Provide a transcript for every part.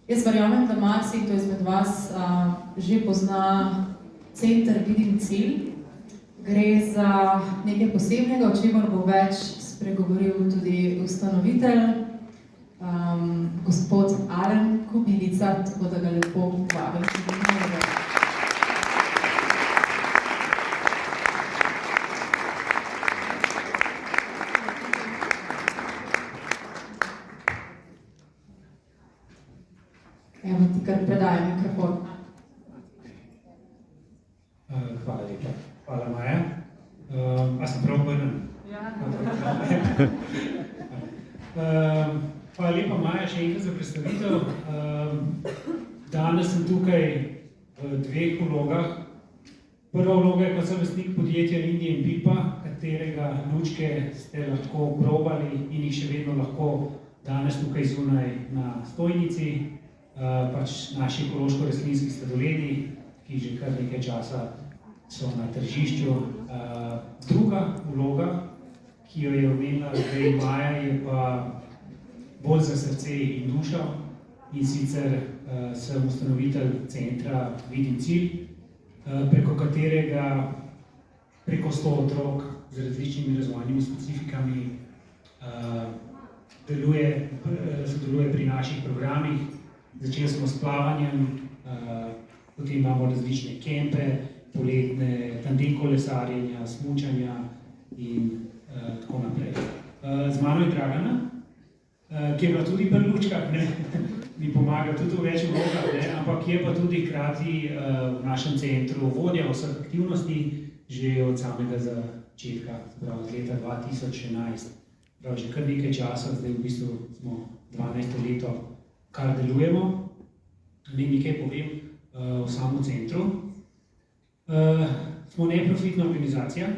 Jaz verjamem, da marsikdo izmed vas že pozna center Vidim cilj. Gre za nekaj posebnega, o čemer bo več spregovoril tudi ustanovitelj, gospod Alen Kobilica, tako da ga lepo vabim. Evo ti kar predajam mikrofon. Hvala lepa. Hvala, Maja. A sem prav obrnen? Ja. Hvala lepa, Maja, še enkrat za predstavitev. Danes sem tukaj v dveh vlogah. Prva vloga je kot solastnik podjetja Indian Pipa, katerega lučke ste lahko probali in jih še vedno lahko danes tukaj zunaj na stojnici. Pač naši ekološko-rastlinski sladoledi, ki že kar nekaj časa so na tržišču. Druga vloga, ki jo je omenila zdaj Maja, je pa bolj za srce in dušo, in sicer sem ustanovitelj centra Vidim cilj, preko katerega preko 100 otrok z različnimi razvojnimi specifikami sodeluje pri naših programih. Začeli smo s plavanjem, potem imamo različne kempe, poletne, tandem kolesarjenja, smučanja in tako naprej. Z mano je Dragana, ki je bila tudi pri lučkah, mi pomaga tudi v več vlogah, ampak je pa tudi hkrati v našem centru vodja vseh aktivnosti že od samega začetka, prav od leta 2011. Prav že kar nekaj časa, zdaj v bistvu smo 12. leto, kar delujemo. Naj nekaj povem o samem centru. Smo neprofitna organizacija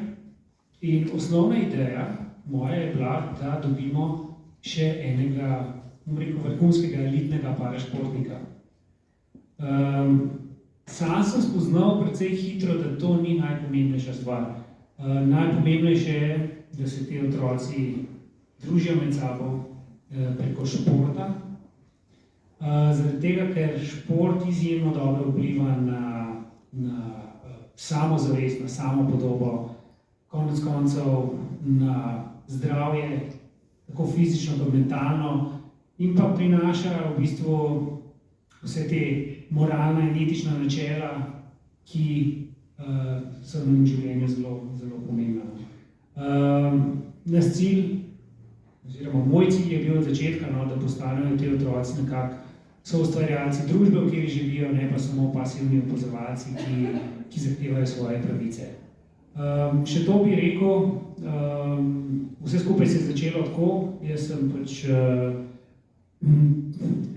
in osnovna ideja moja je bila, da dobimo še enega, vrhunskega elitnega parašportnika. Sam sem spoznal precej hitro, da to ni najpomembnejša stvar. Najpomembnejše je, da se ti otroci družijo med sabo preko športa. Zaradi tega, ker šport izjemno dobro vpliva na samozavest, na samopodobo, konec koncev na zdravje, tako fizično kot mentalno, in pa prinaša v bistvu vse te moralna in etična načela, ki so nam v življenju zelo, zelo pomembna. Naš cilj, oziroma moj cilj je bil od začetka, da postanejo te otroci nekako soustvarjalci družbe, v kateri živijo, ne pa samo pasivni opazovalci, ki zahtevajo svoje pravice. Še to bi rekel, vse skupaj se je začelo tako, jaz sem pač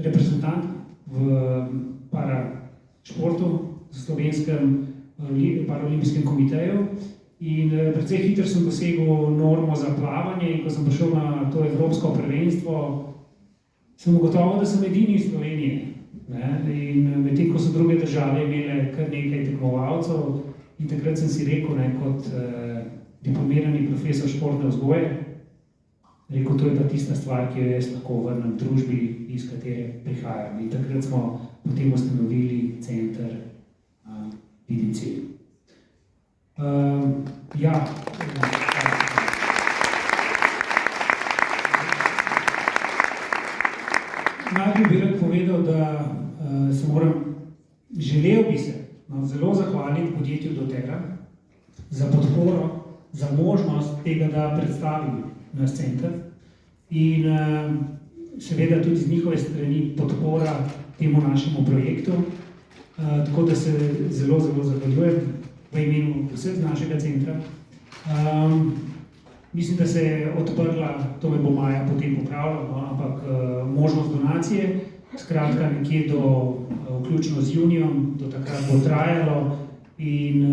reprezentant v parašportu, v Slovenskem paraolimpijskem komiteju, in precej hitro sem dosegel normo za plavanje, in ko sem prišel na to evropsko prvenstvo, sem ugotovil, da sem edini iz Slovenije. In medtem, ko so druge države imele kar nekaj tekmovalcev, in takrat sem si rekel, kot diplomirani profesor športne vzgoje, rekel, to je pa tista stvar, ki jo jaz lahko vrnem družbi, iz katere prihajam. In takrat smo potem ustanovili center Vidim cilj. Najprej bi rad povedal, da želel bi se zelo zahvaliti podjetju doTERRA za podporo, za možnost tega, da predstavim naš center, in seveda tudi z njihove strani podpora temu našemu projektu. Tako da se zelo, zelo zahvaljujem v imenu vseh našega centra. Mislim, da se je odprla, to me bo Maja potem popravila, ampak možnost donacije, skratka nekje vključno z junijem, do takrat bo trajalo, in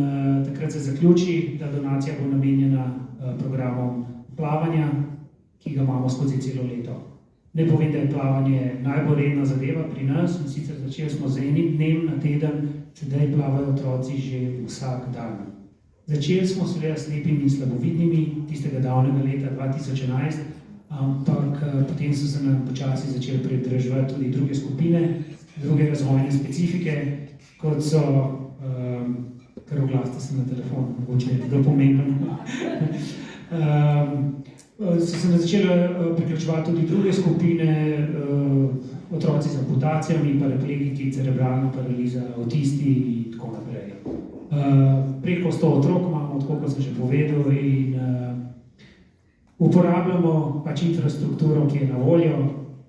takrat se zaključi, da donacija bo namenjena programom plavanja, ki ga imamo skozi celo leto. Ne povem, da je plavanje najbolj redna zadeva pri nas, in sicer začeli smo z enim dnem na teden, sedaj plavajo otroci že vsak dan. Začeli smo seveda s slepimi in slabovidnimi, tistega davnega leta 2011, ampak potem so se nam počasi začeli pridruževati tudi druge skupine, druge razvojne specifike, kot so, kar oglasite se na telefon, mogoče je to pomembno. So se začele priključevati tudi druge skupine, otroci z amputacijami, paraplegiki, cerebralna paraliza, avtisti in tako naprej. Preko 100 otrok imamo, tako kot sem že povedal, in uporabljamo pač infrastrukturo, ki je na voljo,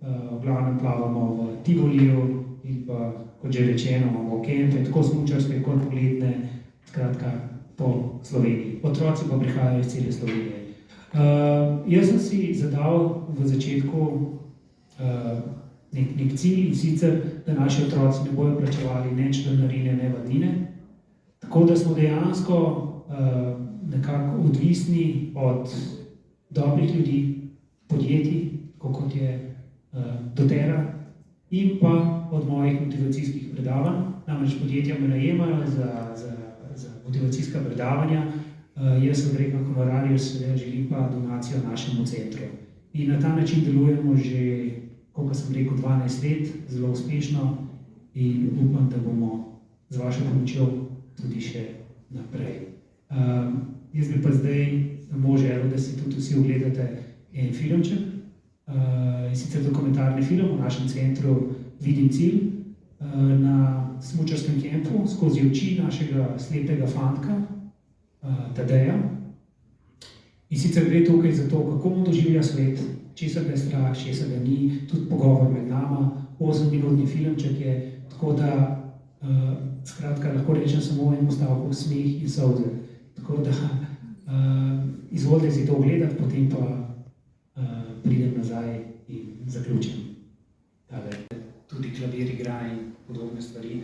v glavnem plavamo v Tivoliju in pa, kot že rečeno, imamo kempe, tako smučarske kot poletne, skratka po Sloveniji. Otroci pa prihajajo iz cele Slovenije. Jaz sem si zadal v začetku nek cilj, in sicer, da naši otroci ne bojo plačevali ne članarine, ne vadnine, tako da smo dejansko nekako odvisni od dobrih ljudi, podjetij, kot je doTERRA, in pa od mojih motivacijskih predavanj. Namreč podjetja me najemajo za motivacijska predavanja, jaz odrekam honorarje, seveda želim pa donacijo našemu centru. In na ta način delujemo že, kot sem rekel, 12 let, zelo uspešno, in upam, da bomo z vašo pomočjo tudi še naprej. Jaz bi pa zdaj samo želel, da si tudi vsi ogledate en filmček, in sicer dokumentarni film v našem centru Vidim cilj, na smučarskem kempu skozi oči našega slepega fantka, Tadeja. In sicer gre tukaj za to, kako mu doživlja svet, česa ga je strah, česa ga ni, tudi pogovor med nama, 8-minutni filmček je, tako da, skratka, lahko rečem samo en stavek, smeh in solze. Tako da, izvolite si to ogledati, potem pa pridem nazaj in zaključim. Tudi klavir igra in podobne stvari.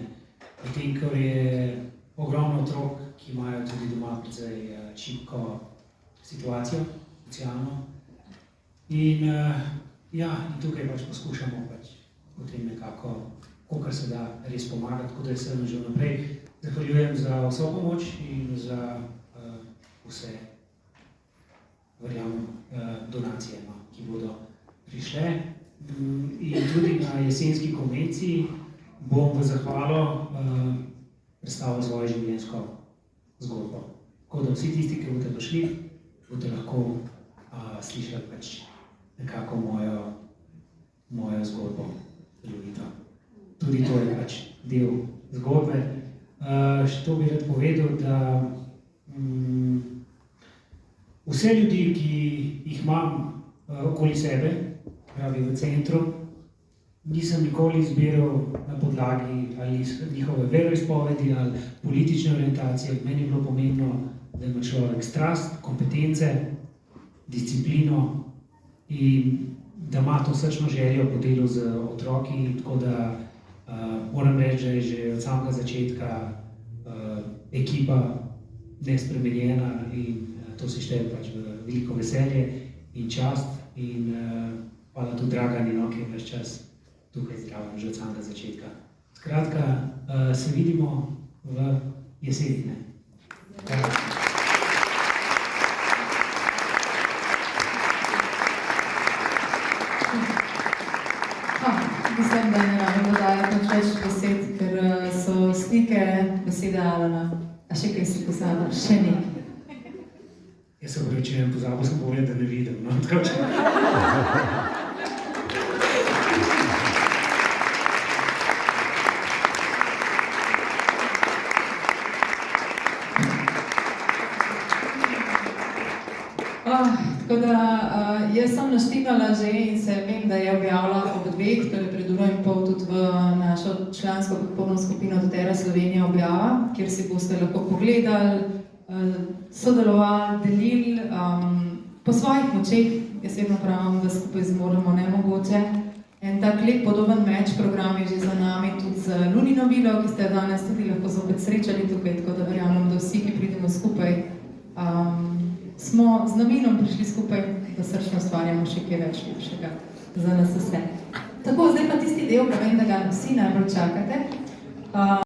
Potem, ko je ogromno otrok, ki imajo tudi doma precej šibko situacijo, socialno. In tukaj pač poskušamo potem nekako, kolikor se da, res pomagati, tako da se vam že vnaprej zahvaljujem za vso pomoč in za vse, verjamem, donacije, ki bodo prišle. In tudi na jesenski konvenciji bom v zahvalo predstavil svojo življenjsko zgodbo. Tako da vsi tisti, ki boste prišli, boste lahko slišali pač nekako mojo zgodbo. Tudi to je pač del zgodbe. Še to bi rad povedal, da vse ljudi, ki jih imam okoli sebe, pravi v centru, nisem nikoli izbiral na podlagi ali njihove veroizpovedi ali politične orientacije. Meni je bilo pomembno, da ima človek strast, kompetence, disciplino in da ima to srčno željo po delu z otroki, tako da moram reči, da je že od samega začetka ekipa nespremenjena in to se šteje pač v veliko veselje in čast in hvala tudi Dragani, ki je ves čas tukaj zraven že od samega začetka. Skratka, se vidimo v jeseni. Mislim, da ne rabim dodajati več besed, ker so slike besede Alana. A še kaj si pozabil? Še nekaj. Jaz se opravičujem, pozabil sem povedati, da ne vidim. Tako da, jaz sem naštimala že in se vem, da je objavila ob 2, to je pred 1,5 tudi v našo člansko podporno skupino doTERRA Slovenija objava, kjer si boste lahko pogledali, sodelovali, delili po svojih močeh. Jaz vedno pravim, da skupaj zmoremo nemogoče. En tak lep podoben meč program je že za nami, tudi z Lunino vilo, ki ste danes tudi lahko zopet srečali tukaj, tako da verjamem, da vsi, ki pridemo skupaj, smo z namenom prišli skupaj, da srčno ustvarjamo še kaj več lepšega za nas vse. Tako, zdaj pa tisti del, ki vem, da ga vsi najbolj čakate.